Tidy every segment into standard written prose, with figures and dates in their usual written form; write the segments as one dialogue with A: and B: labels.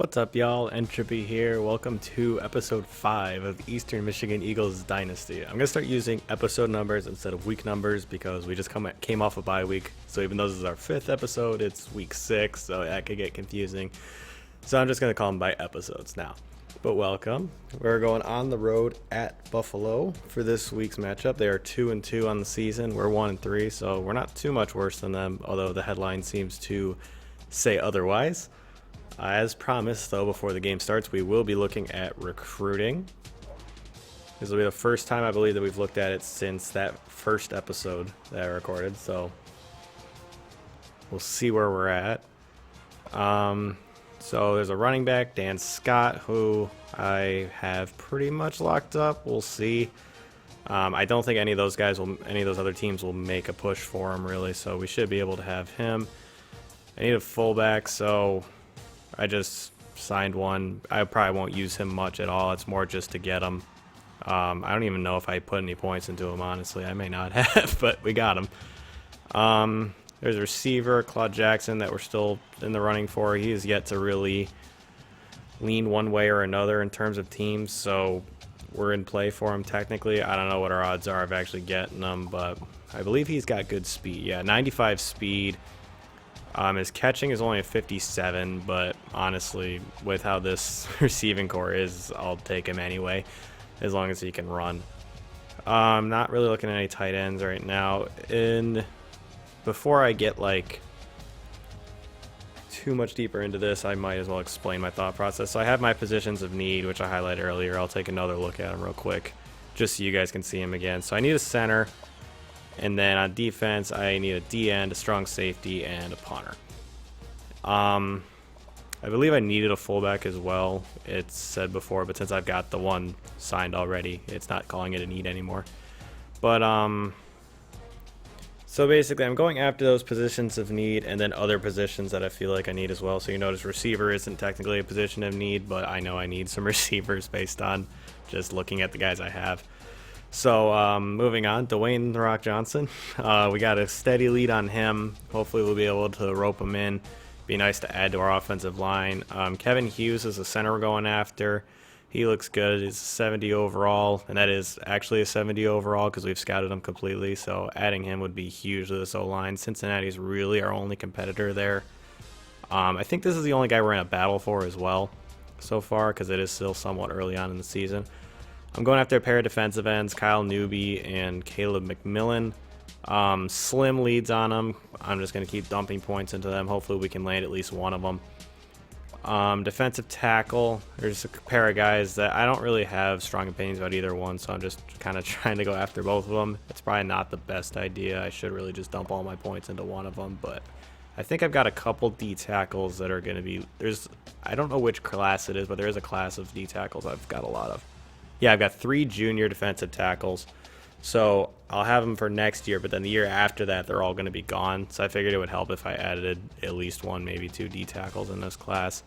A: What's up, y'all? Entropy here. Welcome to episode 5 of the Eastern Michigan Eagles Dynasty. I'm going to start using episode numbers instead of week numbers because we just came off a bye week. So even though this is our 5th episode, it's week 6, so that could get confusing. So I'm just going to call them by episodes now. But welcome. We're going on the road at Buffalo for this week's matchup. They are 2-2 on the season. We're 1-3, so we're not too much worse than them, although the headline seems to say otherwise. As promised, though, before the game starts, we will be looking at recruiting. This will be the first time, I believe, that we've looked at it since that first episode that I recorded, so we'll see where we're at. So there's a running back, Dan Scott, who I have pretty much locked up. We'll see. I don't think any of those other teams will make a push for him, really, so we should be able to have him. I need a fullback, so I just signed one. I probably won't use him much at all. It's more just to get him. I don't even know if I put any points into him, honestly. I may not have, but we got him. There's a receiver, Claude Jackson, that we're still in the running for. He is yet to really lean one way or another in terms of teams, so we're in play for him technically. I don't know what our odds are of actually getting him, but I believe he's got good speed. Yeah, 95 speed. His catching is only a 57, but honestly, with how this receiving core is, I'll take him anyway, as long as he can run. I'm not really looking at any tight ends right now. Before I get too much deeper into this, I might as well explain my thought process. So I have my positions of need, which I highlighted earlier. I'll take another look at them real quick, just so you guys can see them again. So I need a center. And then on defense, I need a D-end, a strong safety, and a punter. I believe I needed a fullback as well. It's said before, but since I've got the one signed already, it's not calling it a need anymore. But so basically, I'm going after those positions of need and then other positions that I feel like I need as well. So you notice receiver isn't technically a position of need, but I know I need some receivers based on just looking at the guys I have. So moving on, Dwayne "The Rock" Johnson. We got a steady lead on him. Hopefully we'll be able to rope him in. Be nice to add to our offensive line. Kevin Hughes is the center we're going after. He looks good. He's a 70 overall, and that is actually a 70 overall because we've scouted him completely. So adding him would be huge to this O-line. Cincinnati's really our only competitor there. I think this is the only guy we're in a battle for as well so far because it is still somewhat early on in the season. I'm going after a pair of defensive ends, Kyle Newby and Caleb McMillan. Slim leads on them. I'm just going to keep dumping points into them. Hopefully we can land at least one of them. Defensive tackle, there's a pair of guys that I don't really have strong opinions about either one, so I'm just kind of trying to go after both of them. It's probably not the best idea. I should really just dump all my points into one of them, but I think I've got a couple D tackles that are going to be... I don't know which class it is, but there is a class of D tackles I've got a lot of. Yeah, I've got 3 junior defensive tackles, so I'll have them for next year, but then the year after that, they're all going to be gone. So I figured it would help if I added at least 1, maybe 2 D tackles in this class.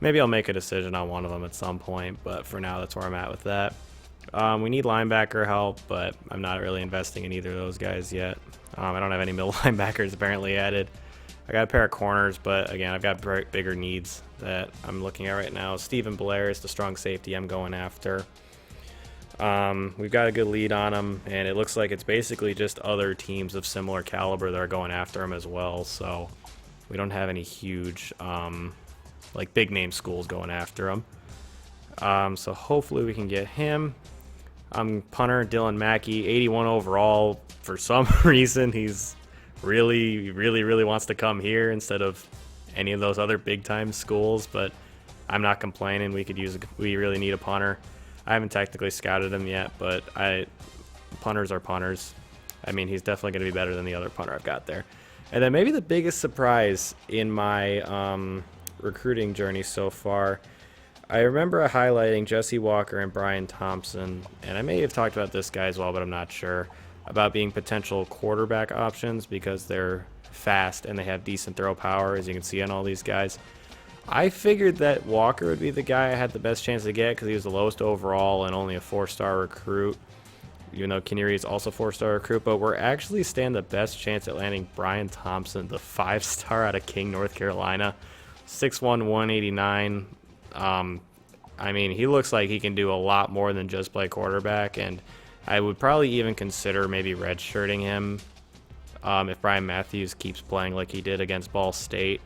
A: Maybe I'll make a decision on one of them at some point, but for now, that's where I'm at with that. We need linebacker help, but I'm not really investing in either of those guys yet. I don't have any middle linebackers apparently added. I got a pair of corners, but again, I've got bigger needs that I'm looking at right now. Stephen Blair is the strong safety I'm going after. We've got a good lead on him, and it looks like it's basically just other teams of similar caliber that are going after him as well, so we don't have any huge big name schools going after him. So hopefully we can get him. Punter Dylan Mackey, 81 overall. For some reason he's really wants to come here instead of any of those other big time schools, but I'm not complaining. We really need a punter. I haven't technically scouted him yet, but punters are punters. I mean, he's definitely going to be better than the other punter I've got there. And then maybe the biggest surprise in my recruiting journey so far, I remember highlighting Jesse Walker and Brian Thompson, and I may have talked about this guy as well, but I'm not sure, about being potential quarterback options because they're fast and they have decent throw power, as you can see on all these guys. I figured that Walker would be the guy I had the best chance to get because he was the lowest overall and only a 4-star recruit. Even though Kinneary is also a 4-star recruit, but we're actually stand the best chance at landing Brian Thompson, the 5-star out of King, North Carolina. 6'1", 189. I mean, he looks like he can do a lot more than just play quarterback, and I would probably even consider maybe redshirting him if Brian Matthews keeps playing like he did against Ball State.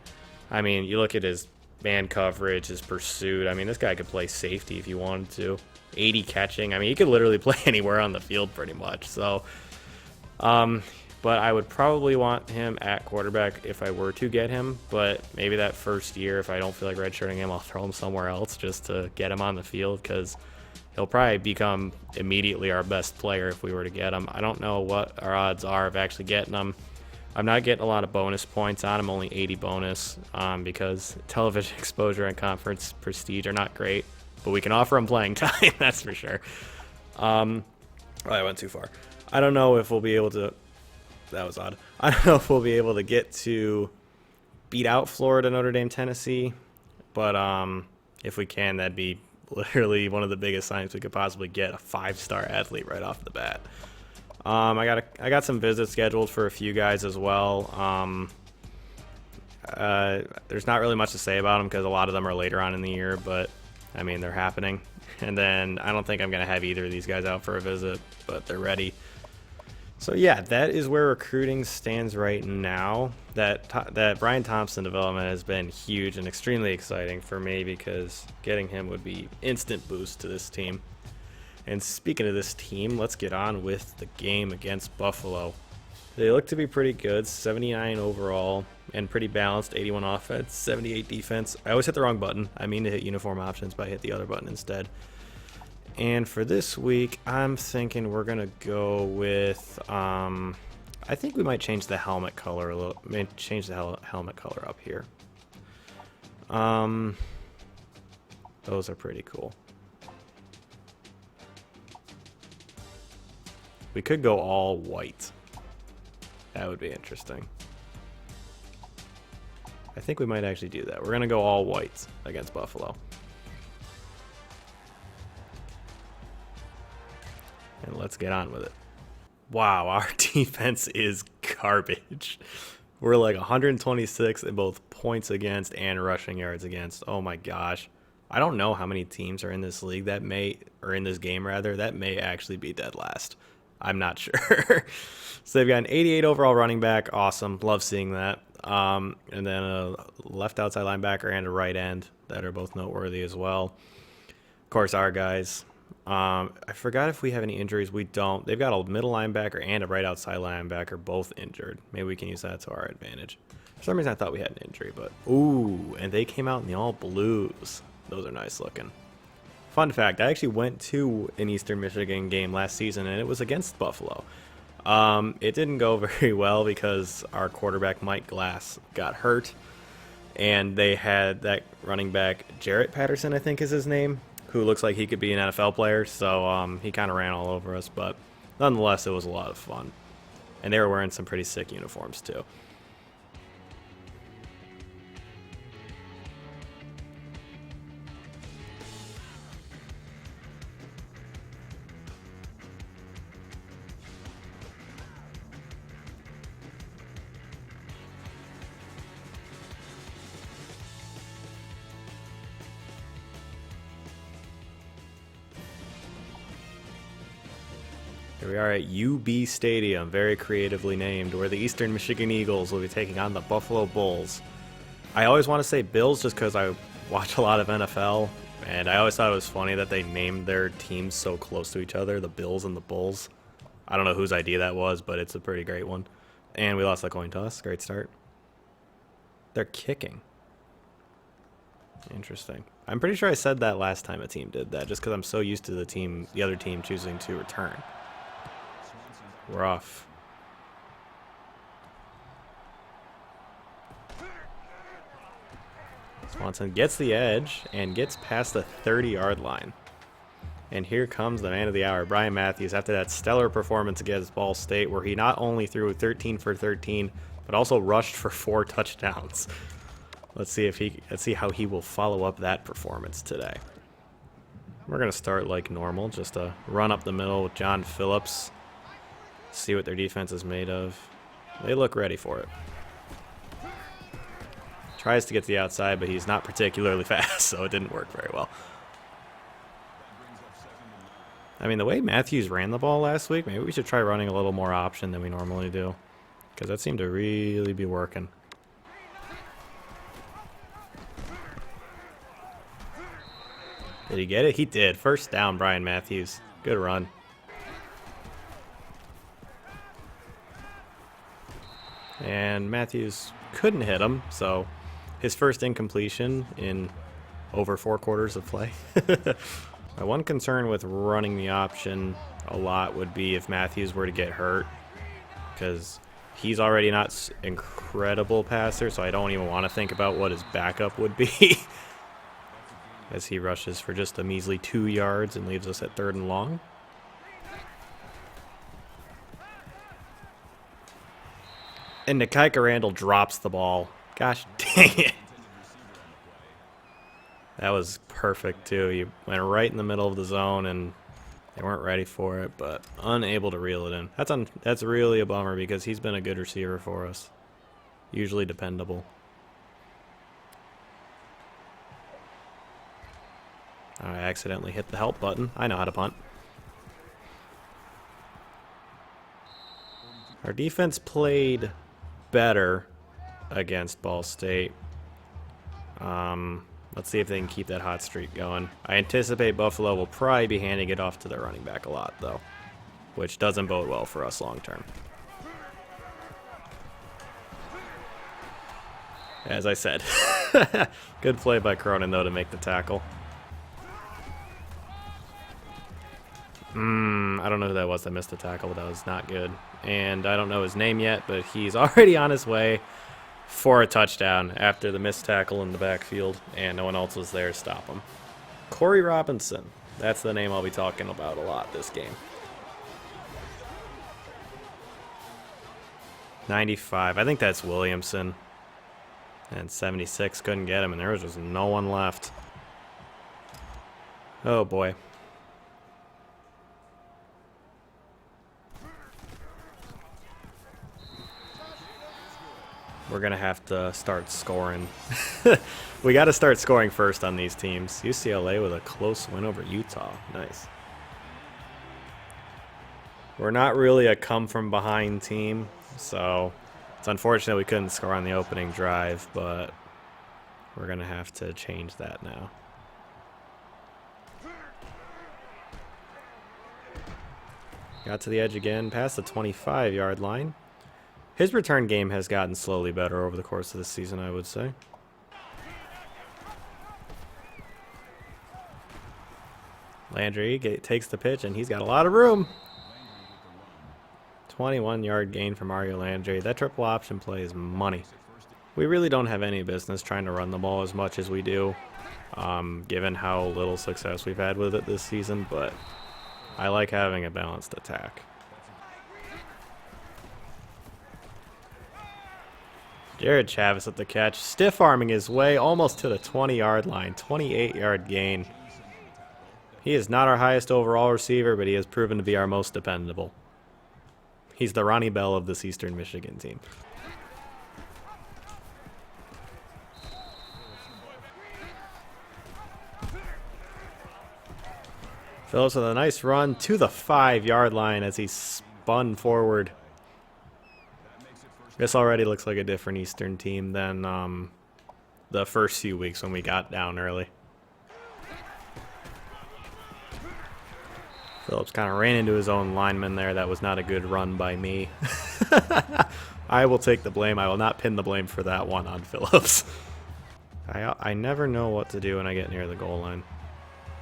A: I mean, you look at his man coverage, his pursuit. I mean, this guy could play safety if he wanted to. 80 catching. I mean, he could literally play anywhere on the field pretty much. So, but I would probably want him at quarterback if I were to get him. But maybe that first year, if I don't feel like redshirting him, I'll throw him somewhere else just to get him on the field, because he'll probably become immediately our best player if we were to get him. I don't know what our odds are of actually getting him. I'm not getting a lot of bonus points on him, only 80 bonus, because television exposure and conference prestige are not great. But we can offer him playing time, that's for sure. Oh, I went too far. I don't know if we'll be able to... That was odd. I don't know if we'll be able to get to beat out Florida, Notre Dame, Tennessee. But if we can, that'd be literally one of the biggest signs we could possibly get a 5-star athlete right off the bat. I got some visits scheduled for a few guys as well. There's not really much to say about them because a lot of them are later on in the year, but I mean, they're happening. And then I don't think I'm going to have either of these guys out for a visit, but they're ready. So yeah, that is where recruiting stands right now. That Brian Thompson development has been huge and extremely exciting for me, because getting him would be instant boost to this team. And speaking of this team, let's get on with the game against Buffalo. They look to be pretty good, 79 overall, and pretty balanced, 81 offense, 78 defense. I always hit the wrong button. I mean to hit uniform options, but I hit the other button instead. And for this week, I'm thinking we're going to go with, I think we might change the helmet color a little, change the helmet color up here. Those are pretty cool. We could go all white. That would be interesting. I think we might actually do that. We're going to go all white against Buffalo. And let's get on with it. Wow, our defense is garbage. We're like 126 in both points against and rushing yards against. Oh my gosh. I don't know how many teams are in this league that may, or in this game rather, that may actually be dead last. I'm not sure. So they've got an 88 overall running back. Awesome. Love seeing that. And then a left outside linebacker and a right end that are both noteworthy as well. Of course, our guys. I forgot if we have any injuries. We don't. They've got a middle linebacker and a right outside linebacker, both injured. Maybe we can use that to our advantage. For some reason, I thought we had an injury, but ooh, and they came out in the all blues. Those are nice looking. Fun fact, I actually went to an Eastern Michigan game last season, and it was against Buffalo. It didn't go very well because our quarterback, Mike Glass, got hurt, and they had that running back, Jarrett Patterson, I think is his name, who looks like he could be an NFL player, so he kind of ran all over us, but nonetheless, it was a lot of fun. And they were wearing some pretty sick uniforms, too. Here we are at UB Stadium, very creatively named, where the Eastern Michigan Eagles will be taking on the Buffalo Bulls. I always want to say Bills just because I watch a lot of NFL, and I always thought it was funny that they named their teams so close to each other, the Bills and the Bulls. I don't know whose idea that was, but it's a pretty great one. And we lost the coin toss. Great start. They're kicking. Interesting. I'm pretty sure I said that last time a team did that, just because I'm so used to the other team choosing to return. We're off. Swanson gets the edge and gets past the 30-yard line. And here comes the man of the hour, Brian Matthews, after that stellar performance against Ball State, where he not only threw 13 for 13, but also rushed for 4 touchdowns. Let's see how he will follow up that performance today. We're gonna start like normal, just a run up the middle with John Phillips. See what their defense is made of. They look ready for it. Tries to get to the outside, but he's not particularly fast, so it didn't work very well. I mean, the way Matthews ran the ball last week, maybe we should try running a little more option than we normally do, because that seemed to really be working. Did he get it? He did. First down, Brian Matthews. Good run. And Matthews couldn't hit him, so his first incompletion in over 4 quarters of play. My one concern with running the option a lot would be if Matthews were to get hurt, because he's already not incredible passer, so I don't even want to think about what his backup would be. As he rushes for just a measly 2 yards and leaves us at 3rd and long. And Nikaika Randall drops the ball. Gosh dang it. That was perfect, too. You went right in the middle of the zone, and they weren't ready for it, but unable to reel it in. That's really a bummer, because he's been a good receiver for us. Usually dependable. I accidentally hit the help button. I know how to punt. Our defense played better against Ball State. Let's see if they can keep that hot streak going. I anticipate Buffalo will probably be handing it off to their running back a lot, though, which doesn't bode well for us long term. As I said. Good play by Cronin, though, to make the tackle. I don't know who that was that missed the tackle, but that was not good. And I don't know his name yet, but he's already on his way for a touchdown after the missed tackle in the backfield, and no one else was there to stop him. Corey Robinson. That's the name I'll be talking about a lot this game. 95. I think that's Williamson. And 76 couldn't get him, and there was just no one left. Oh, boy. We're going to have to start scoring. We got to start scoring first on these teams. UCLA with a close win over Utah. Nice. We're not really a come-from-behind team, so it's unfortunate we couldn't score on the opening drive, but we're going to have to change that now. Got to the edge again, past the 25-yard line. His return game has gotten slowly better over the course of the season, I would say. Landry takes the pitch, and he's got a lot of room. 21-yard gain for Mario Landry. That triple option play is money. We really don't have any business trying to run the ball as much as we do, given how little success we've had with it this season, but I like having a balanced attack. Jared Chavis at the catch, stiff-arming his way almost to the 20-yard line, 28-yard gain. He is not our highest overall receiver, but he has proven to be our most dependable. He's the Ronnie Bell of this Eastern Michigan team. Phillips with a nice run to the 5-yard line as he spun forward. This already looks like a different Eastern team than the first few weeks when we got down early. Phillips kind of ran into his own lineman there. That was not a good run by me. I will take the blame. I will not pin the blame for that one on Phillips. I never know what to do when I get near the goal line.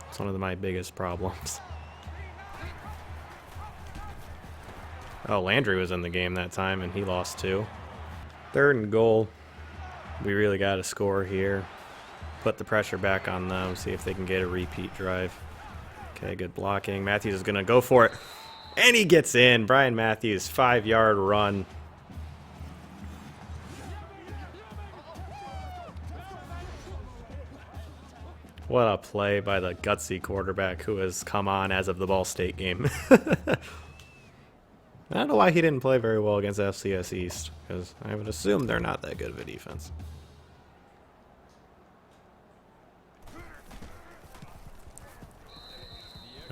A: It's one of my biggest problems. Oh, Landry was in the game that time, and he lost 2. 3rd and goal. We really got to score here. Put the pressure back on them, see if they can get a repeat drive. Okay, good blocking. Matthews is going to go for it. And he gets in. Brian Matthews, 5-yard run. What a play by the gutsy quarterback who has come on as of the Ball State game. I don't know why he didn't play very well against FCS East, because I would assume they're not that good of a defense.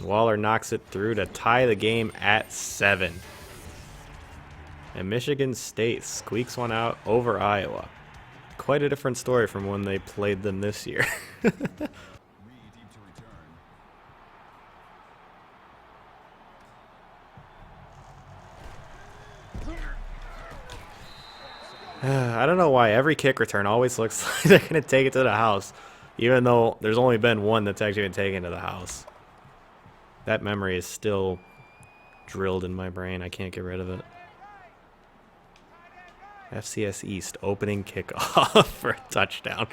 A: And Waller knocks it through to tie the game at 7. And Michigan State squeaks one out over Iowa. Quite a different story from when they played them this year. I don't know why every kick return always looks like they're going to take it to the house, even though there's only been one that's actually been taken to the house. That memory is still drilled in my brain. I can't get rid of it. FCS East opening kickoff for a touchdown.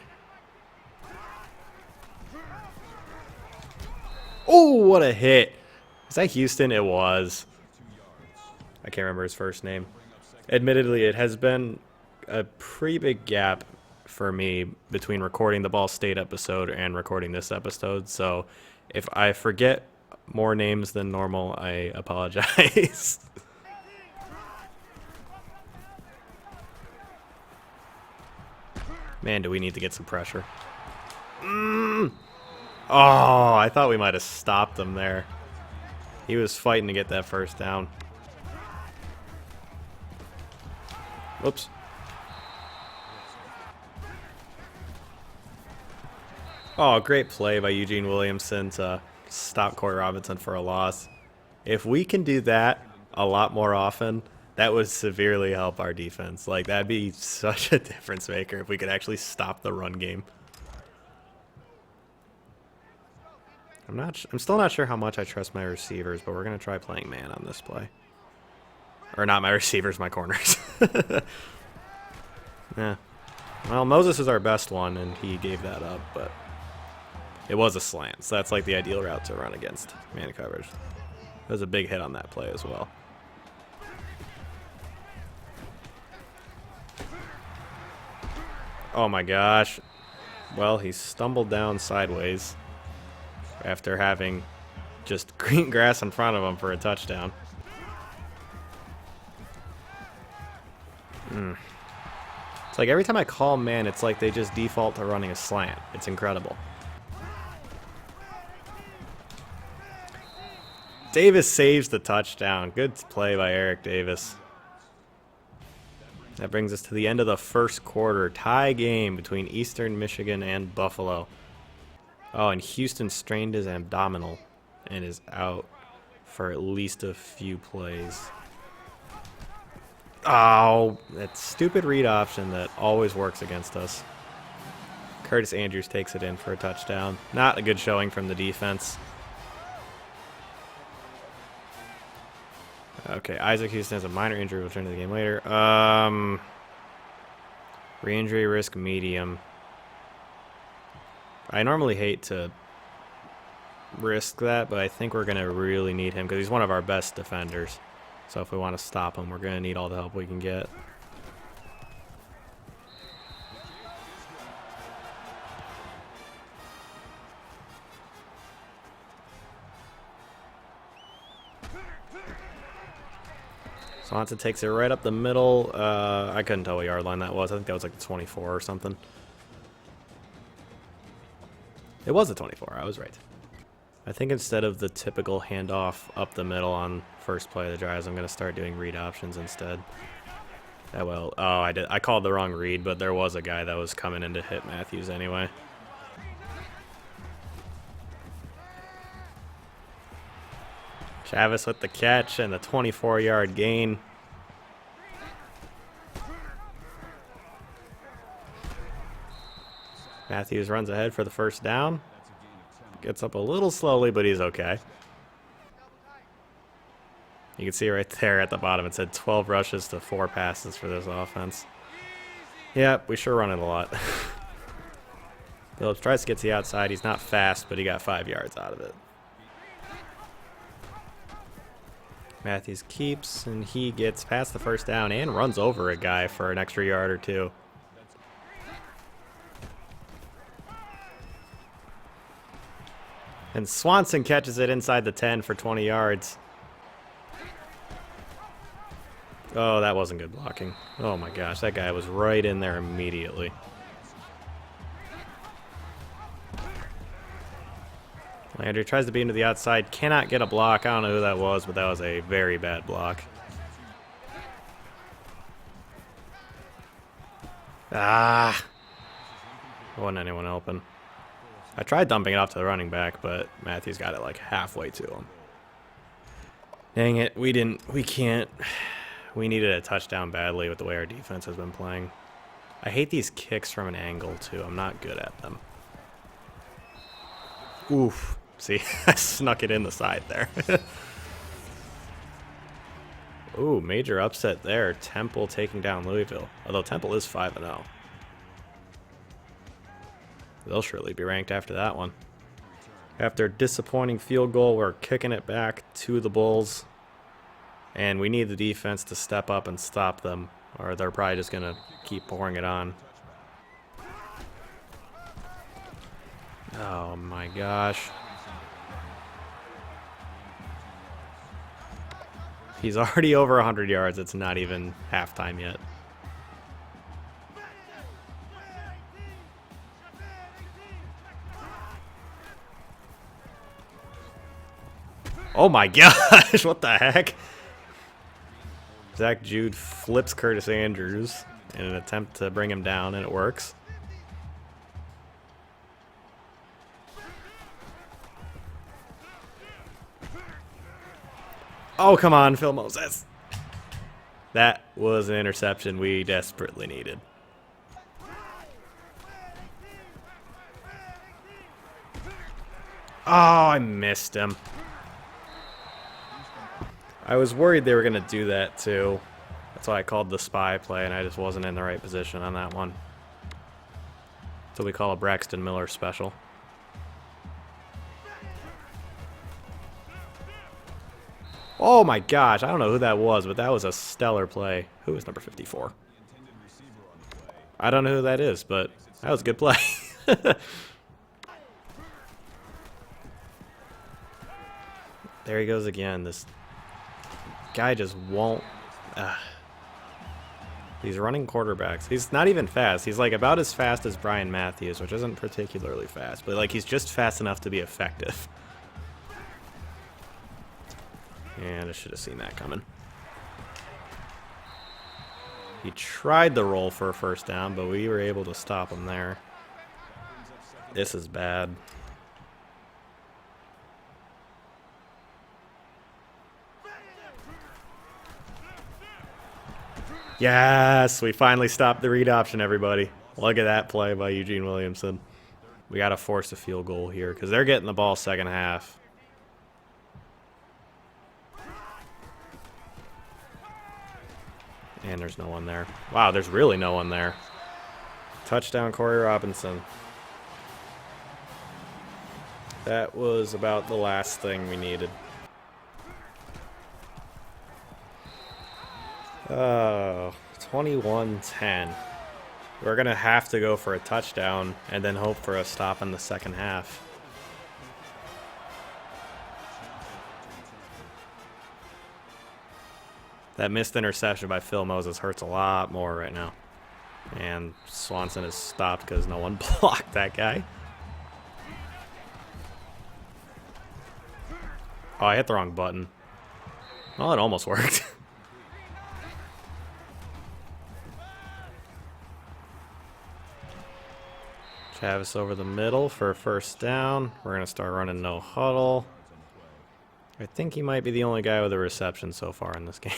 A: Oh, what a hit. Was that Houston? It was. I can't remember his first name. Admittedly, it has been a pretty big gap for me between recording the Ball State episode and recording this episode. So if I forget more names than normal, I apologize. Man, do we need to get some pressure. Oh, I thought we might have stopped him there. He was fighting to get that first down. Whoops. Oh, great play by Eugene Williamson to stop Corey Robinson for a loss. If we can do that a lot more often, that would severely help our defense. Like, that'd be such a difference maker if we could actually stop the run game. I'm still not sure how much I trust my receivers, but we're going to try playing man on this play. Or not my receivers, my corners. Yeah. Well, Moses is our best one, and he gave that up, but it was a slant, so that's like the ideal route to run against man coverage. It was a big hit on that play as well. Oh my gosh. Well, he stumbled down sideways after having just green grass in front of him for a touchdown. It's like every time I call man, it's like they just default to running a slant. It's incredible. Davis saves the touchdown. Good play by Eric Davis. That brings us to the end of the first quarter. Tie game between Eastern Michigan and Buffalo. Oh, and Houston strained his abdominal and is out for at least a few plays. Oh, that stupid read option that always works against us. Curtis Andrews takes it in for a touchdown. Not a good showing from the defense. Okay, Isaac Houston has a minor injury. We'll return to the game later. Re-injury risk medium. I normally hate to risk that, but I think we're going to really need him because he's one of our best defenders. So if we want to stop him, we're going to need all the help we can get. Swanson takes it right up the middle. I couldn't tell what yard line that was. I think that was like the 24 or something. It was the 24. I was right. I think instead of the typical handoff up the middle on first play of the drives, I'm going to start doing read options instead. That will. Oh, I did. I called the wrong read, but there was a guy that was coming in to hit Matthews anyway. Chavis with the catch and the 24-yard gain. Matthews runs ahead for the first down. Gets up a little slowly, but he's okay. You can see right there at the bottom it said 12 rushes to 4 passes for this offense. Yep, we sure run it a lot. Phillips tries to get to the outside. He's not fast, but he got 5 yards out of it. Matthews keeps, and he gets past the first down and runs over a guy for an extra yard or 2. And Swanson catches it inside the 10 for 20 yards. Oh, that wasn't good blocking. Oh my gosh, that guy was right in there immediately. Landry tries to beat him to the outside. Cannot get a block. I don't know who that was, but that was a very bad block. Ah! There wasn't anyone open. I tried dumping it off to the running back, but Matthews got it like halfway to him. Dang it, we can't. We needed a touchdown badly with the way our defense has been playing. I hate these kicks from an angle, too. I'm not good at them. Oof. See, I snuck it in the side there. Ooh, major upset there. Temple taking down Louisville. Although Temple is 5-0. They'll surely be ranked after that one. After a disappointing field goal, we're kicking it back to the Bulls. And we need the defense to step up and stop them, or they're probably just going to keep pouring it on. Oh my gosh. He's already over 100 yards. It's not even halftime yet. Oh my gosh, what the heck? Zach Jude flips Curtis Andrews in an attempt to bring him down, and it works. Oh, come on, Phil Moses. That was an interception we desperately needed. Oh, I missed him. I was worried they were going to do that too. That's why I called the spy play, and I just wasn't in the right position on that one. So we call a Braxton Miller special. Oh my gosh, I don't know who that was, but that was a stellar play. Who is number 54? I don't know who that is, but that was a good play. There he goes again. This guy just won't. These running quarterbacks. He's not even fast. He's like about as fast as Brian Matthews, which isn't particularly fast, but like he's just fast enough to be effective. And I should have seen that coming. He tried the roll for a first down, but we were able to stop him there. This is bad. Yes, we finally stopped the read option, everybody. Look at that play by Eugene Williamson. We got to force a field goal here because they're getting the ball second half. And there's no one there. Wow, there's really no one there. Touchdown, Corey Robinson. That was about the last thing we needed. Oh, 21-10. We're going to have to go for a touchdown and then hope for a stop in the second half. That missed interception by Phil Moses hurts a lot more right now. And Swanson is stopped because no one blocked that guy. Oh, I hit the wrong button. Well, it almost worked. Chavis over the middle for a first down. We're going to start running no huddle. I think he might be the only guy with a reception so far in this game.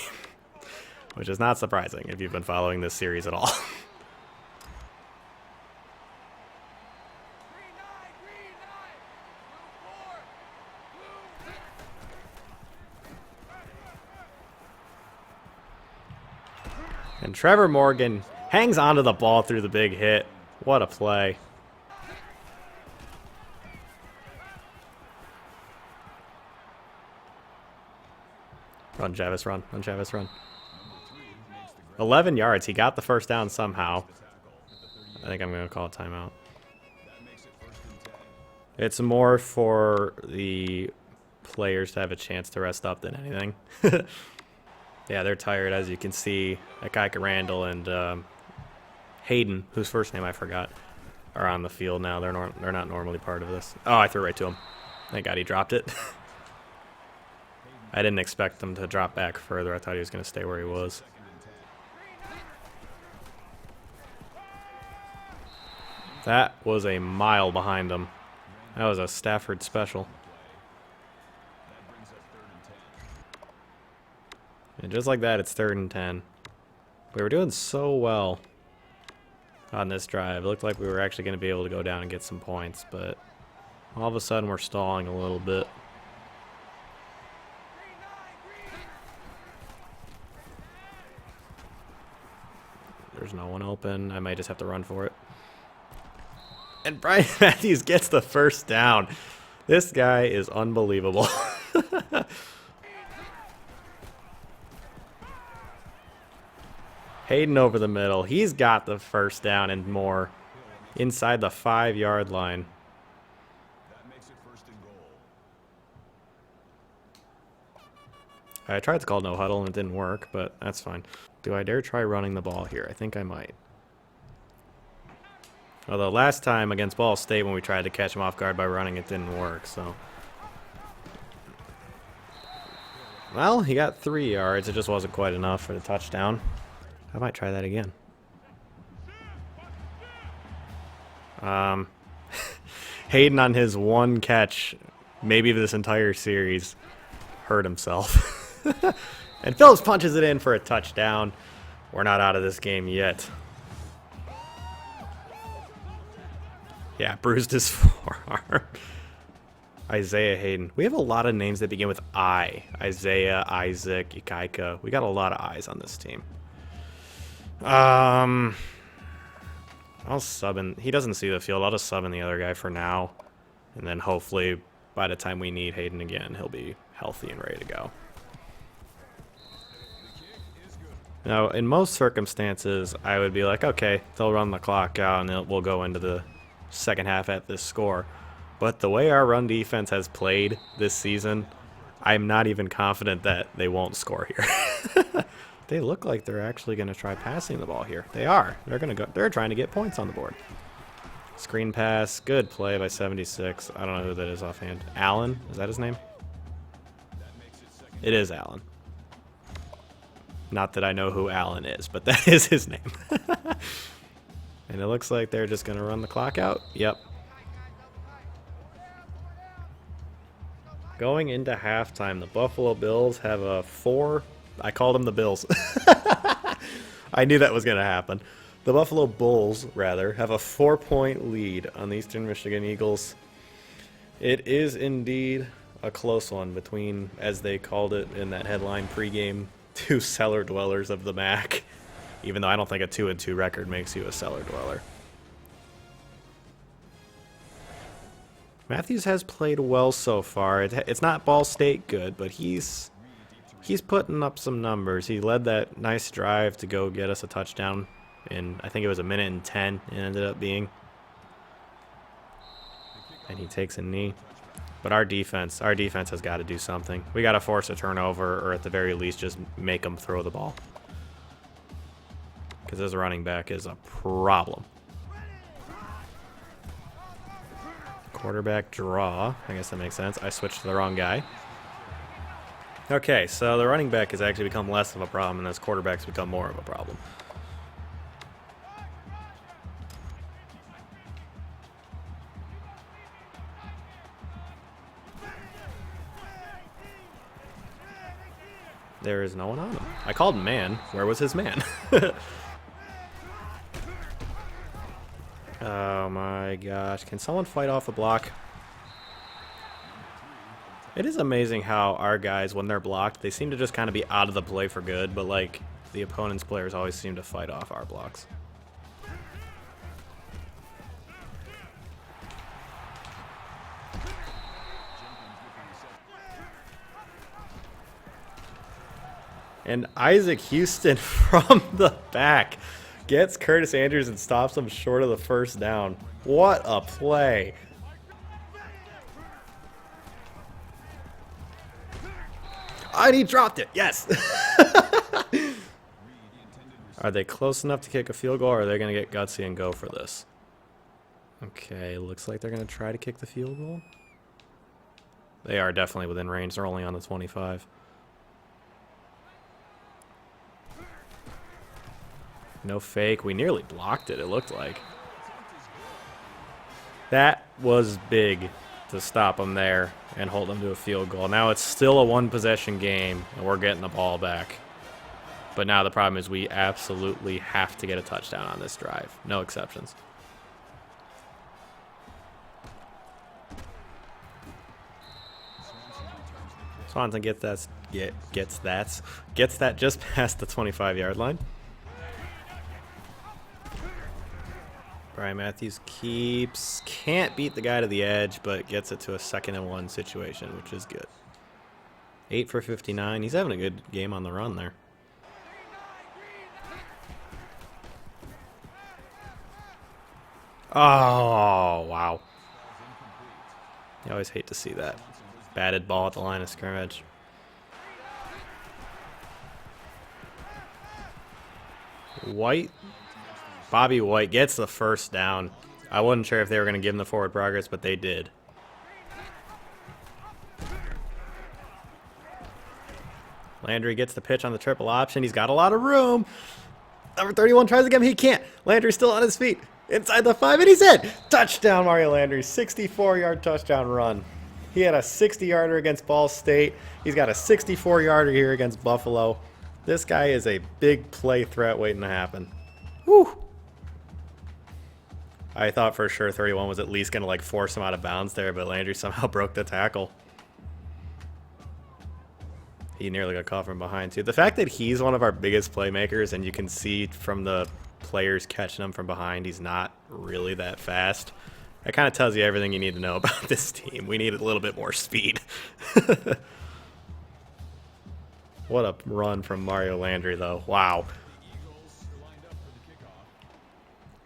A: Which is not surprising if you've been following this series at all. And Trevor Morgan hangs onto the ball through the big hit. What a play. Run, Chavis, run. Run, Chavis, run. 11 yards. He got the first down somehow. I think I'm going to call a timeout. It's more for the players to have a chance to rest up than anything. Yeah, they're tired, as you can see. Akaika Randall and Hayden, whose first name I forgot, are on the field now. They're not normally part of this. Oh, I threw right to him. Thank God he dropped it. I didn't expect him to drop back further. I thought he was going to stay where he was. That was a mile behind him. That was a Stafford special. And just like that, it's 3rd and 10. We were doing so well on this drive. It looked like we were actually going to be able to go down and get some points, but all of a sudden we're stalling a little bit. There's no one open. I might just have to run for it. And Brian Matthews gets the first down. This guy is unbelievable. Hayden over the middle. He's got the first down and more inside the 5-yard line. I tried to call no huddle and it didn't work, but that's fine. Do I dare try running the ball here? I think I might. Although last time against Ball State when we tried to catch him off guard by running, it didn't work, so. Well, he got 3 yards. It just wasn't quite enough for the touchdown. I might try that again. Hayden on his one catch, maybe this entire series, hurt himself. And Phillips punches it in for a touchdown. We're not out of this game yet. Yeah, bruised his forearm. Isaiah Hayden. We have a lot of names that begin with I. Isaiah, Isaac, Ikaika. We got a lot of I's on this team. I'll sub in. He doesn't see the field. I'll just sub in the other guy for now. And then hopefully by the time we need Hayden again, he'll be healthy and ready to go. Now, in most circumstances, I would be like, okay, they'll run the clock out and we'll go into the second half at this score. But the way our run defense has played this season, I'm not even confident that they won't score here. They look like they're actually going to try passing the ball here. They are. They're trying to get points on the board. Screen pass. Good play by 76. I don't know who that is offhand. Allen? Is that his name? It is Allen. Not that I know who Allen is, but that is his name. And it looks like they're just going to run the clock out. Yep. Going into halftime, the Buffalo Bills have a 4... I called them the Bills. I knew that was going to happen. The Buffalo Bulls, rather, have a 4-point lead on the Eastern Michigan Eagles. It is indeed a close one between, as they called it in that headline pregame, 2 cellar dwellers of the MAC. Even though I don't think a 2-2 record makes you a cellar dweller. Matthews has played well so far. It's not Ball State good, but he's putting up some numbers. He led that nice drive to go get us a touchdown in, I think it was 1:10 it ended up being. And he takes a knee. But our defense has got to do something. We got to force a turnover, or at the very least just make them throw the ball. Because this running back is a problem. Quarterback draw. I guess that makes sense. I switched to the wrong guy. Okay, so the running back has actually become less of a problem, and this quarterback's become more of a problem. There is no one on him. I called man. Where was his man? Oh my gosh. Can someone fight off a block? It is amazing how our guys, when they're blocked, they seem to just kind of be out of the play for good, but like the opponent's players always seem to fight off our blocks. And Isaac Houston from the back gets Curtis Andrews and stops him short of the first down. What a play. And he dropped it. Yes. Are they close enough to kick a field goal, or are they going to get gutsy and go for this? Okay, looks like they're going to try to kick the field goal. They are definitely within range. They're only on the 25. No fake. We nearly blocked it, it looked like. That was big to stop them there and hold them to a field goal. Now it's still a one-possession game, and we're getting the ball back. But now the problem is we absolutely have to get a touchdown on this drive. No exceptions. Swanson gets that just past the 25-yard line. Brian Matthews can't beat the guy to the edge, but gets it to a 2nd and 1 situation, which is good. 8 for 59. He's having a good game on the run there. Oh, wow. You always hate to see that. Batted ball at the line of scrimmage. Bobby White gets the first down. I wasn't sure if they were going to give him the forward progress, but they did. Landry gets the pitch on the triple option. He's got a lot of room. Number 31 tries again. He can't. Landry's still on his feet. Inside the 5, and he's in. Touchdown, Mario Landry. 64-yard touchdown run. He had a 60-yarder against Ball State. He's got a 64-yarder here against Buffalo. This guy is a big play threat waiting to happen. Whew. I thought for sure 31 was at least going to force him out of bounds there, but Landry somehow broke the tackle. He nearly got caught from behind too. The fact that he's one of our biggest playmakers, and you can see from the players catching him from behind, he's not really that fast. That kind of tells you everything you need to know about this team. We need a little bit more speed. What a run from Mario Landry, though. Wow.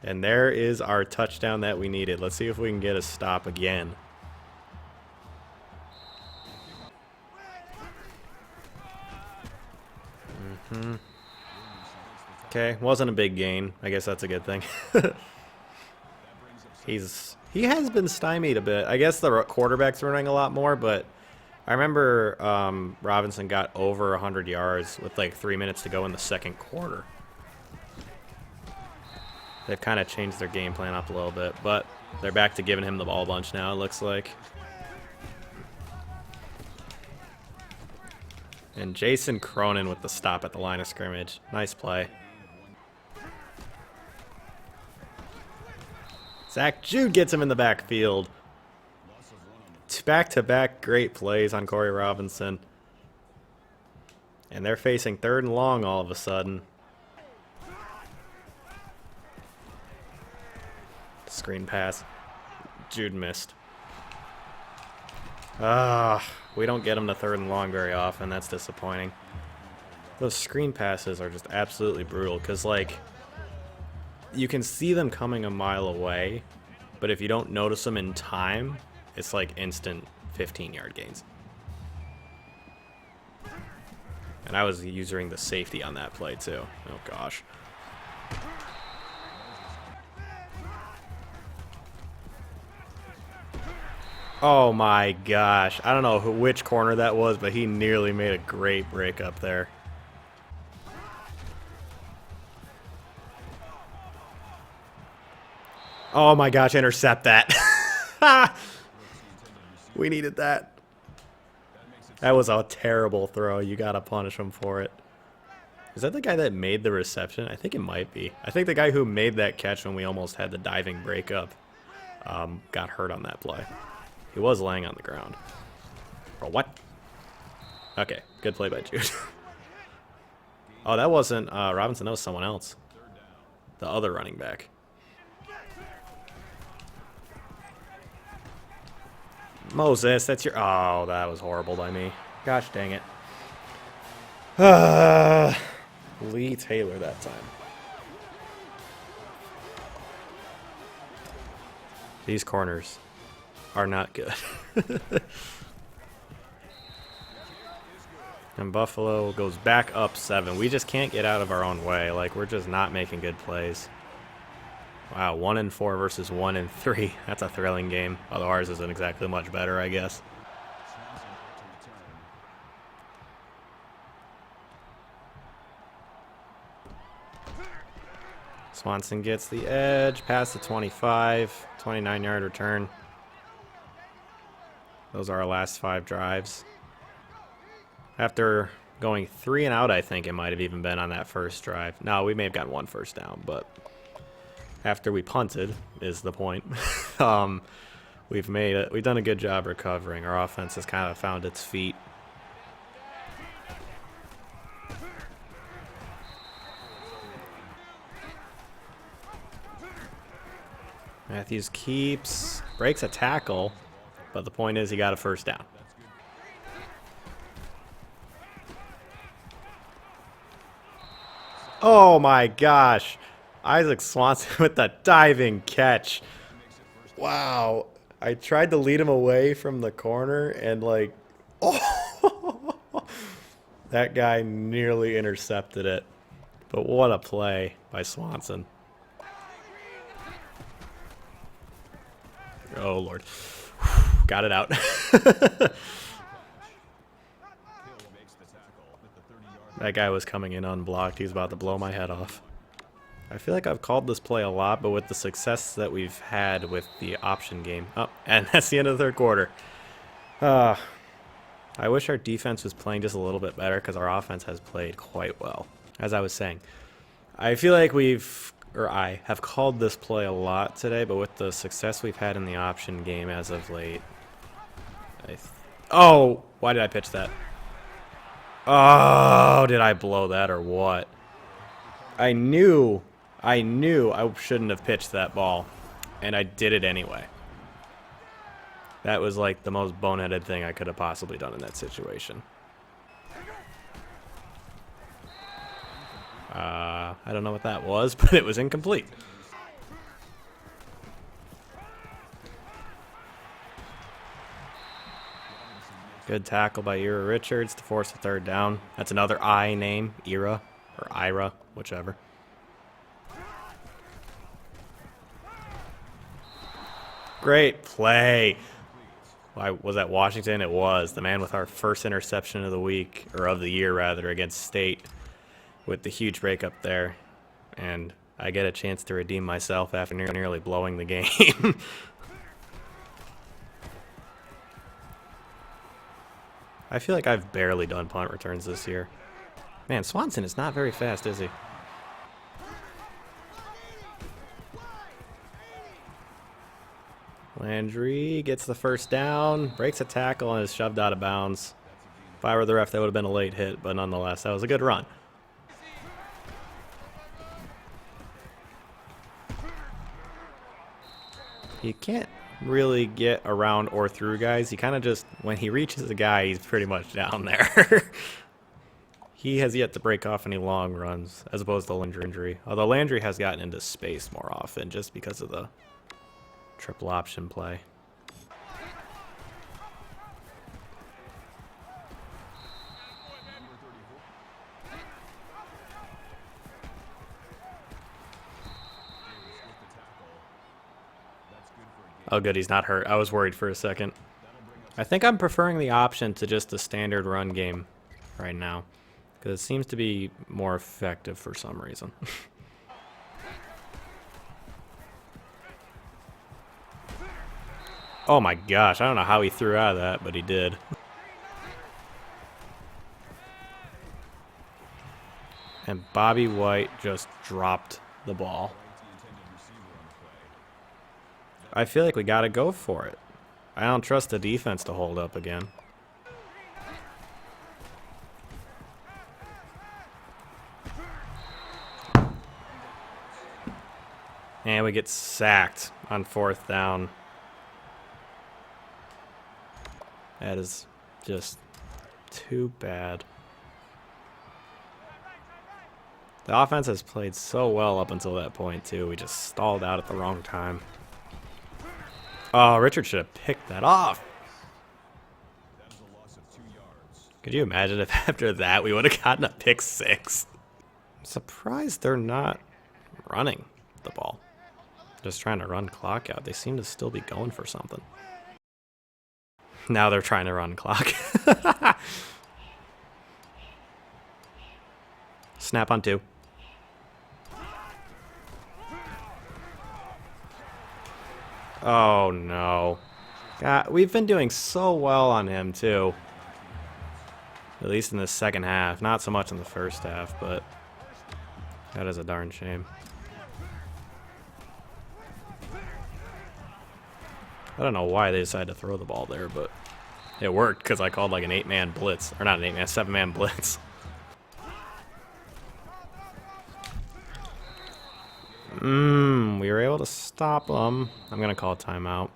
A: And there is our touchdown that we needed. Let's see if we can get a stop again. Okay, wasn't a big gain. I guess that's a good thing. He has been stymied a bit. I guess the quarterback's running a lot more, but I remember Robinson got over 100 yards with 3 minutes to go in the second quarter. They've kind of changed their game plan up a little bit, but they're back to giving him the ball bunch now, it looks like. And Jason Cronin with the stop at the line of scrimmage. Nice play. Zach Jude gets him in the backfield. Back-to-back great plays on Corey Robinson. And they're facing 3rd and long all of a sudden. Screen pass. Jude missed. We don't get him to 3rd and long very often. That's disappointing. Those screen passes are just absolutely brutal because, you can see them coming a mile away, but if you don't notice them in time, it's instant 15-yard gains. And I was using the safety on that play, too. Oh, gosh. Oh my gosh. I don't know which corner that was, but he nearly made a great break up there. Oh my gosh, intercept that. We needed that. That was a terrible throw. You got to punish him for it. Is that the guy that made the reception? I think it might be. I think the guy who made that catch when we almost had the diving breakup got hurt on that play. He was laying on the ground. Or what? Okay, good play by Jude. Oh, that wasn't Robinson. That was someone else. The other running back. Moses, that's your... Oh, that was horrible by me. Gosh dang it. Lee Taylor that time. These corners are not good. And Buffalo goes back up 7. We just can't get out of our own way. We're just not making good plays. Wow, 1-4 versus 1-3. That's a thrilling game. Although ours isn't exactly much better, I guess. Swanson gets the edge, past the 25, 29-yard return. Those are our last 5 drives. After going 3 and out, I think it might have even been on that first drive. No, we may have gotten 1 first down, but after we punted is the point. We've done a good job recovering. Our offense has kind of found its feet. Matthews breaks a tackle, but the point is he got a first down. Oh my gosh. Isaac Swanson with the diving catch. Wow. I tried to lead him away from the corner and that guy nearly intercepted it. But what a play by Swanson. Oh, Lord. Got it out. That guy was coming in unblocked. He was about to blow my head off. I feel like I've called this play a lot, but with the success that we've had with the option game. Oh, and that's the end of the third quarter. I wish our defense was playing just a little bit better because our offense has played quite well. As I was saying, I feel like I have called this play a lot today, but with the success we've had in the option game as of late. Oh, why did I pitch that? Oh, did I blow that or what? I knew I shouldn't have pitched that ball, and I did it anyway. That was like the most boneheaded thing I could have possibly done in that situation. I don't know what that was, but it was incomplete. Good tackle by Ira Richards to force a third down. That's another I name, Ira, or Ira, whichever. Great play. Was that Washington? It was. The man with our first interception of the week, or of the year rather, against State, with the huge breakup there. And I get a chance to redeem myself after nearly blowing the game. I feel like I've barely done punt returns this year. Man, Swanson is not very fast, is he? Landry gets the first down, breaks a tackle, and is shoved out of bounds. If I were the ref, that would have been a late hit, but nonetheless, that was a good run. You can't really get around or through guys. He kind of just, when he reaches a guy, he's pretty much down there. He has yet to break off any long runs, as opposed to Landry. Although Landry has gotten into space more often just because of the triple option play. Oh, good, he's not hurt. I was worried for a second. I think I'm preferring the option to just the standard run game right now, because it seems to be more effective for some reason. Oh my gosh, I don't know how he threw out of that, but he did. And Bobby White just dropped the ball. I feel like we got to go for it. I don't trust the defense to hold up again. And we get sacked on fourth down. That is just too bad. The offense has played so well up until that point, too. We just stalled out at the wrong time. Oh, Richard should have picked that off. Could you imagine if after that we would have gotten a pick 6? I'm surprised they're not running the ball. Just trying to run clock out. They seem to still be going for something. Now they're trying to run clock. Snap on 2. Oh, no. God, we've been doing so well on him, too. At least in the second half. Not so much in the first half, but that is a darn shame. I don't know why they decided to throw the ball there, but it worked because I called like an 8-man blitz. Or not an 8-man, 7-man blitz. We were able to stop them. I'm going to call a timeout.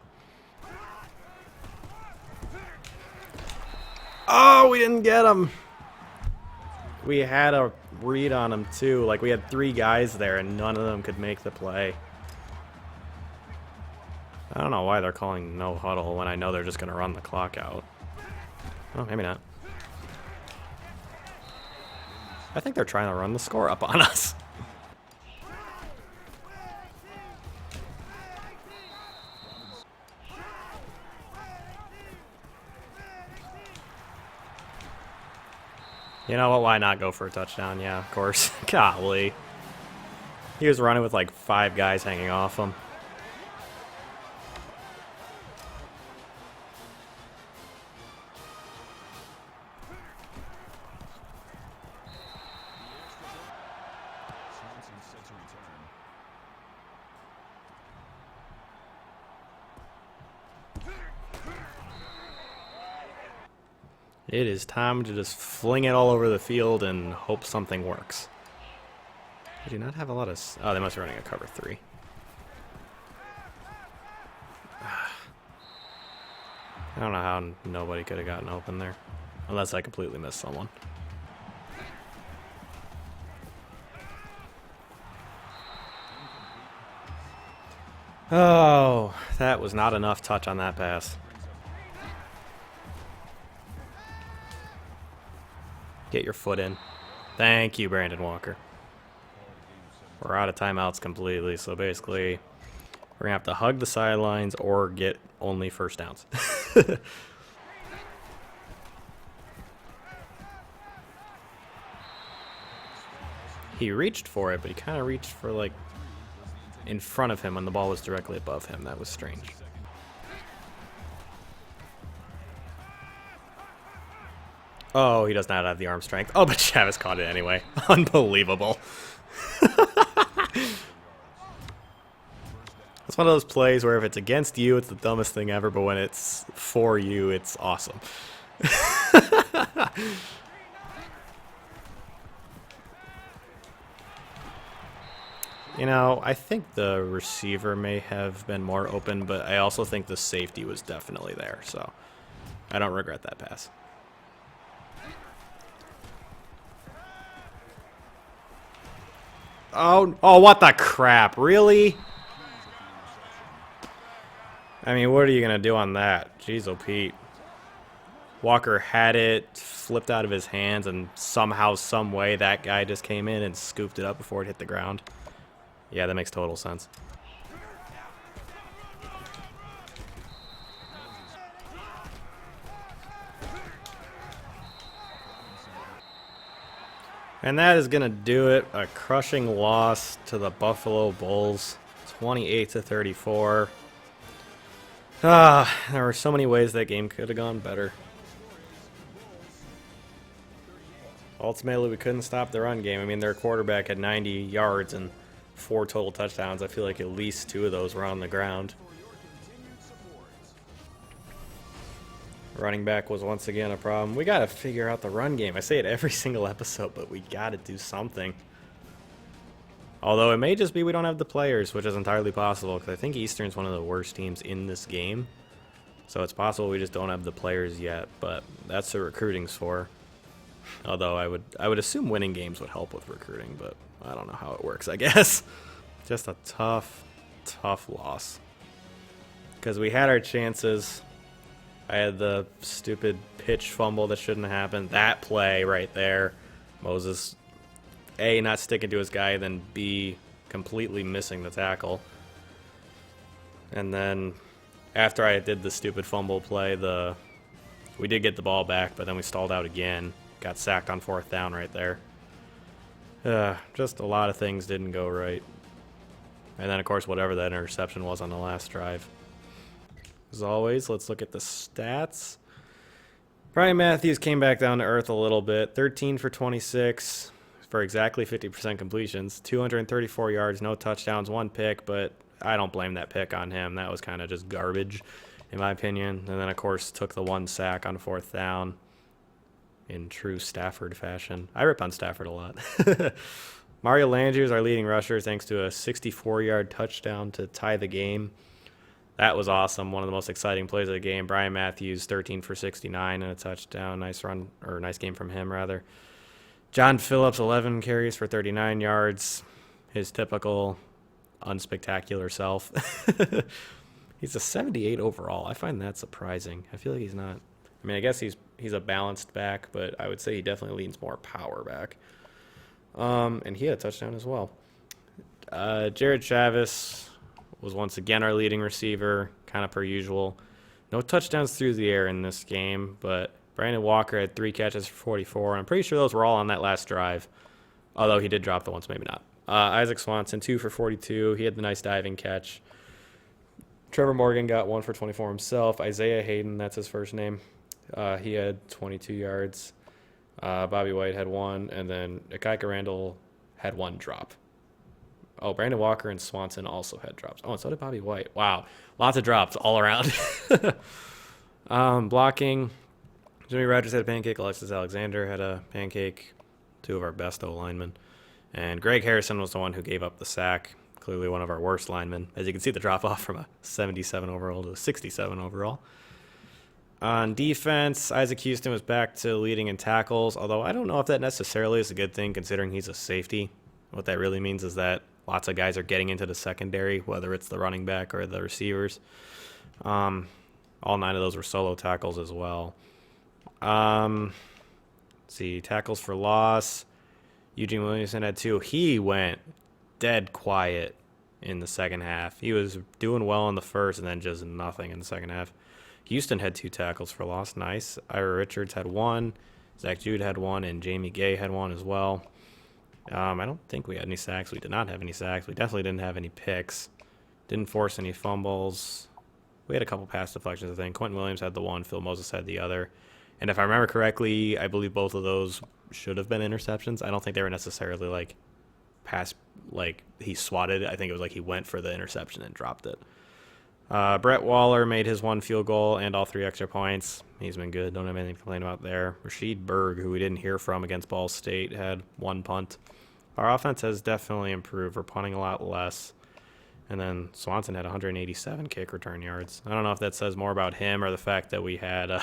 A: Oh, we didn't get him. We had a read on him, too. Like, we had 3 guys there, and none of them could make the play. I don't know why they're calling no huddle when I know they're just going to run the clock out. Oh, maybe not. I think they're trying to run the score up on us. You know what? Why not go for a touchdown? Yeah, of course. Golly. He was running with like 5 guys hanging off him. It is time to just fling it all over the field and hope something works. They do not have a lot of... Oh, they must be running a cover 3. I don't know how nobody could have gotten open there. Unless I completely missed someone. Oh, that was not enough touch on that pass. Get your foot in. Thank you, Brandon Walker. We're out of timeouts completely, so basically we're going to have to hug the sidelines or get only first downs. He reached for it, but he kind of reached for, like, in front of him when the ball was directly above him. That was strange. Oh, he does not have the arm strength. Oh, but Chavis caught it anyway. Unbelievable. It's one of those plays where if it's against you, it's the dumbest thing ever, but when it's for you, it's awesome. You know, I think the receiver may have been more open, but I also think the safety was definitely there, so I don't regret that pass. Oh, what the crap? Really? I mean, what are you going to do on that? Jeez, oh, Pete. Walker had it, flipped out of his hands, and somehow, some way, that guy just came in and scooped it up before it hit the ground. Yeah, that makes total sense. And that is going to do it. A crushing loss to the Buffalo Bulls, 28-34. There were so many ways that game could have gone better. Ultimately, we couldn't stop the run game. I mean, their quarterback had 90 yards and 4 total touchdowns. I feel like at least 2 of those were on the ground. Running back was once again a problem. We got to figure out the run game. I say it every single episode, but we got to do something. Although it may just be we don't have the players, which is entirely possible, because I think Eastern's one of the worst teams in this game. So it's possible we just don't have the players yet, but that's what recruiting's for. Although I would assume winning games would help with recruiting, but I don't know how it works, I guess. Just a tough loss. Because we had our chances. I had the stupid pitch fumble that shouldn't have happened. That play right there. Moses, A, not sticking to his guy, then B, completely missing the tackle. And then after I did the stupid fumble play, we did get the ball back, but then we stalled out again. Got sacked on 4th down right there. Just a lot of things didn't go right. And then, of course, whatever that interception was on the last drive. As always, let's look at the stats. Brian Matthews came back down to earth a little bit. 13 for 26 for exactly 50% completions. 234 yards, no touchdowns, 1 pick, but I don't blame that pick on him. That was kind of just garbage, in my opinion. And then, of course, took the 1 sack on 4th down in true Stafford fashion. I rip on Stafford a lot. Mario Landry is our leading rusher thanks to a 64-yard touchdown to tie the game. That was awesome. One of the most exciting plays of the game. Brian Matthews, 13 for 69 and a touchdown. Nice run, or nice game from him, rather. John Phillips, 11 carries for 39 yards. His typical unspectacular self. He's a 78 overall. I find that surprising. I feel like he's not. I mean, I guess he's a balanced back, but I would say he definitely leans more power back. And he had a touchdown as well. Jared Chavis was once again our leading receiver, kind of per usual. No touchdowns through the air in this game, but Brandon Walker had 3 catches for 44. I'm pretty sure those were all on that last drive, although he did drop the ones, maybe not. Isaac Swanson, 2 for 42. He had the nice diving catch. Trevor Morgan got 1 for 24 himself. Isaiah Hayden, that's his first name. He had 22 yards. Bobby White had 1, and then Ikaika Randall had 1 drop. Oh, Brandon Walker and Swanson also had drops. Oh, and so did Bobby White. Wow. Lots of drops all around. Blocking. Jimmy Rogers had a pancake. Alexis Alexander had a pancake. 2 of our best O-linemen. And Greg Harrison was the one who gave up the sack. Clearly one of our worst linemen. As you can see, the drop-off from a 77 overall to a 67 overall. On defense, Isaac Houston was back to leading in tackles, although I don't know if that necessarily is a good thing considering he's a safety. What that really means is that lots of guys are getting into the secondary, whether it's the running back or the receivers. All 9 of those were solo tackles as well. Let's see, tackles for loss. Eugene Williamson had 2. He went dead quiet in the second half. He was doing well in the first and then just nothing in the second half. Houston had 2 tackles for loss. Nice. Ira Richards had 1. Zach Jude had 1, and Jamie Gay had 1 as well. I don't think we had any sacks. We did not have any sacks. We definitely didn't have any picks. Didn't force any fumbles. We had a couple pass deflections, I think. Quentin Williams had the 1. Phil Moses had the other. And if I remember correctly, I believe both of those should have been interceptions. I don't think they were necessarily like pass, like he swatted it. I think it was like he went for the interception and dropped it. Brett Waller made his 1 field goal and all 3 extra points. He's been good. Don't have anything to complain about there. Rasheed Berg, who we didn't hear from against Ball State, had 1 punt. Our offense has definitely improved. We're punting a lot less. And then Swanson had 187 kick return yards. I don't know if that says more about him or the fact that we had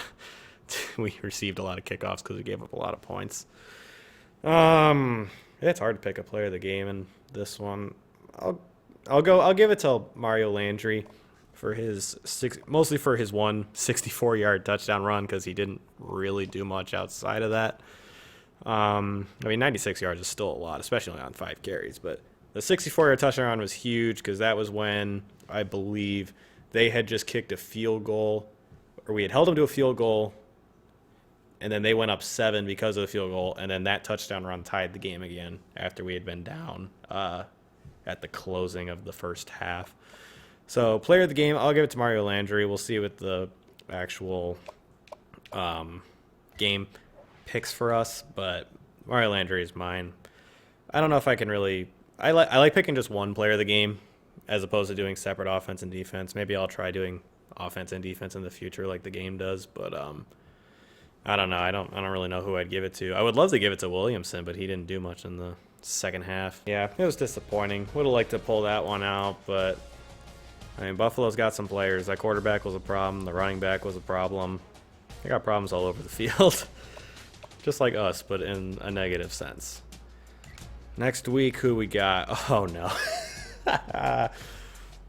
A: we received a lot of kickoffs because we gave up a lot of points. It's hard to pick a player of the game in this one. I'll give it to Mario Landry for mostly for his 1 64-yard touchdown run because he didn't really do much outside of that. I mean, 96 yards is still a lot, especially on 5 carries. But the 64-yard touchdown run was huge because that was when I believe they had just kicked a field goal, or we had held them to a field goal, and then they went up 7 because of the field goal, and then that touchdown run tied the game again after we had been down at the closing of the first half. So, player of the game, I'll give it to Mario Landry. We'll see what the actual game picks for us, but Mario Landry is mine. I don't know if I can really. I like picking just one player of the game as opposed to doing separate offense and defense. Maybe I'll try doing offense and defense in the future like the game does, but I don't know. I don't really know who I'd give it to. I would love to give it to Williamson, but he didn't do much in the second half. Yeah, it was disappointing. Would have liked to pull that one out, but I mean, Buffalo's got some players. That quarterback was a problem. The running back was a problem. They got problems all over the field. Just like us, but in a negative sense. Next week, who we got? Oh, no.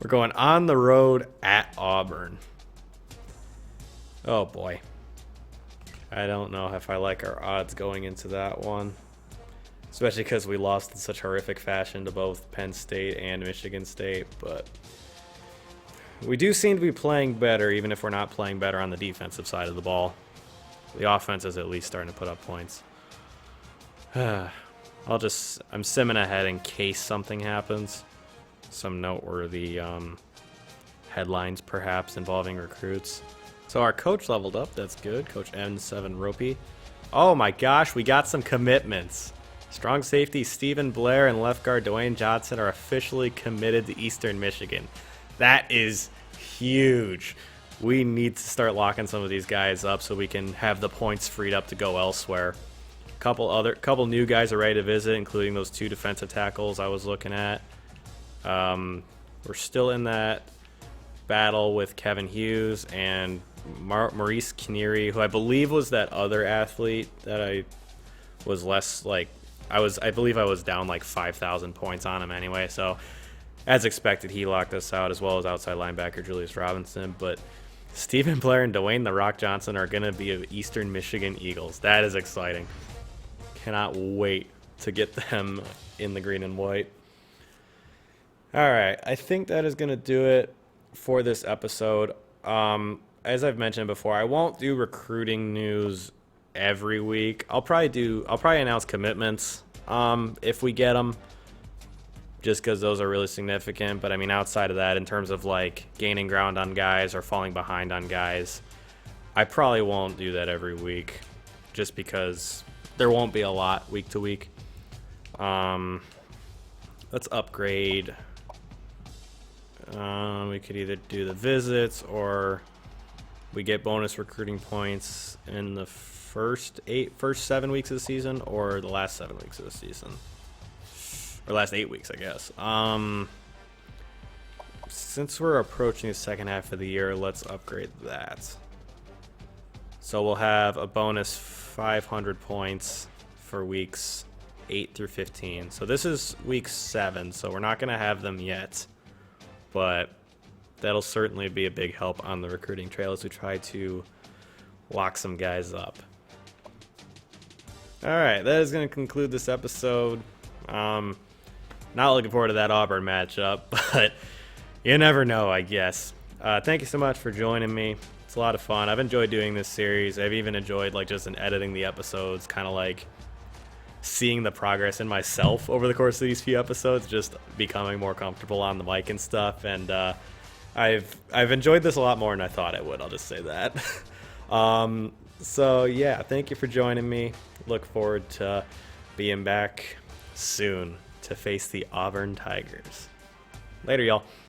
A: We're going on the road at Auburn. Oh, boy. I don't know if I like our odds going into that one. Especially because we lost in such horrific fashion to both Penn State and Michigan State, but we do seem to be playing better, even if we're not playing better on the defensive side of the ball. The offense is at least starting to put up points. I'm simming ahead in case something happens. Some noteworthy headlines perhaps involving recruits. So our coach leveled up. That's good. Coach N7 Ropey. Oh my gosh, we got some commitments. Strong safety Stephen Blair and left guard Dwayne Johnson are officially committed to Eastern Michigan. That is huge. We need to start locking some of these guys up so we can have the points freed up to go elsewhere. Couple new guys are ready to visit, including those 2 defensive tackles I was looking at. We're still in that battle with Kevin Hughes and Maurice Kinneary, who I believe was that other athlete that I was less like. I believe I was down like 5,000 points on him anyway. So as expected, he locked us out, as well as outside linebacker Julius Robinson. But Stephen Blair and Dwayne "The Rock" Johnson are going to be of Eastern Michigan Eagles. That is exciting. Cannot wait to get them in the green and white. All right, I think that is going to do it for this episode. As I've mentioned before, I won't do recruiting news every week. I'll probably announce commitments if we get them, just because those are really significant. But I mean, outside of that, in terms of like gaining ground on guys or falling behind on guys, I probably won't do that every week, just because there won't be a lot week to week. Let's upgrade. We could either do the visits, or we get bonus recruiting points in the first 7 weeks of the season, or the last 7 weeks of the season, or last 8 weeks, I guess. Since we're approaching the second half of the year, let's upgrade that. So we'll have a bonus 500 points for weeks 8 through 15. So this is week 7, so we're not going to have them yet, but that'll certainly be a big help on the recruiting trail as we try to lock some guys up. All right, that is going to conclude this episode. Not looking forward to that Auburn matchup, but you never know, I guess. Thank you so much for joining me. It's a lot of fun. I've enjoyed doing this series. I've even enjoyed like just in editing the episodes, kind of like seeing the progress in myself over the course of these few episodes, just becoming more comfortable on the mic and stuff. And I've enjoyed this a lot more than I thought I would. I'll just say that. So yeah, thank you for joining me. Look forward to being back soon to face the Auburn Tigers. Later, y'all.